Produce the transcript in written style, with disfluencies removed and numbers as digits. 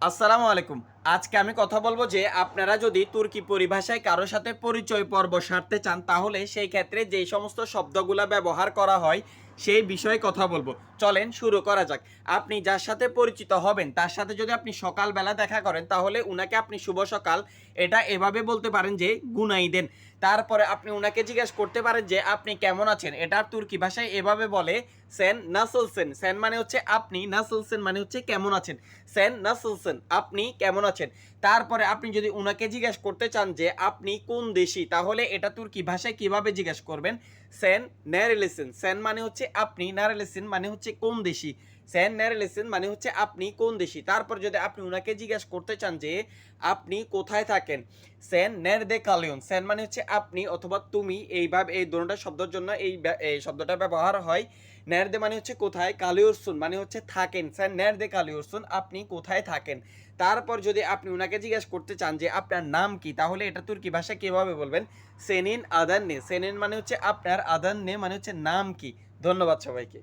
আসসালামু আলাইকুম। আজকে আমি কথা বলব যে আপনারা যদি তুর্কি পরিভাষায় কারো সাথে পরিচয় পর্ব সারতে চান তাহলে সেই ক্ষেত্রে যেই সমস্ত শব্দগুলা ব্যবহার করা হয় সেই বিষয়ে কথা বলবো। চলেন শুরু করা যাক। আপনি যার সাথে পরিচিত হবেন তার সাথে যদি আপনি সকালবেলা দেখা করেন তাহলে উনাকে আপনি শুভ সকাল এটা এভাবে বলতে পারেন যে গুনাইদেন। তারপরে আপনি উনাকে জিজ্ঞেস করতে পারেন যে আপনি কেমন আছেন? এটা তুর্কি ভাষায় এভাবে বলে সেন নাসলসেন। সেন মানে হচ্ছে আপনি, নাসলসেন মানে হচ্ছে কেমন আছেন। সেন নাসলসেন আপনি কেমন আছেন? তারপরে আপনি যদি উনাকে জিজ্ঞেস করতে চান যে আপনি কোন দেশি তাহলে এটা তুর্কি ভাষায় কিভাবে জিজ্ঞেস করবেন? সেন নেরেলিসেন। সেন মানে হচ্ছে আপনি, নারেলিসেন মানে হচ্ছে কোন দেশি। সেন নেরেলিসেন মানে হচ্ছে আপনি কোন দেশি। তারপর যদি আপনি উনাকে জিজ্ঞেস করতে চান যে আপনি কোথায় থাকেন? সেন নেরদে কালিয়ন। সেন মানে হচ্ছে আপনি অথবা তুমি, এইভাবে এই দোনোটা শব্দের জন্য এই শব্দটা ব্যবহার হয়। নেরদে মানে হচ্ছে কোথায়, কালিউরসুন মানে হচ্ছে থাকেন। সেন নেরদে কালিউরসুন আপনি কোথায় থাকেন। তারপর যদি আপনি উনাকে জিজ্ঞেস করতে চান যে আপনার নাম কি তাহলে এটা তুর্কি ভাষায় কিভাবে বলবেন? সেনিন আদান্নে। সেনিন মানে হচ্ছে আপনার, আদান্নে মানে হচ্ছে নাম কি। ধন্যবাদ সবাইকে।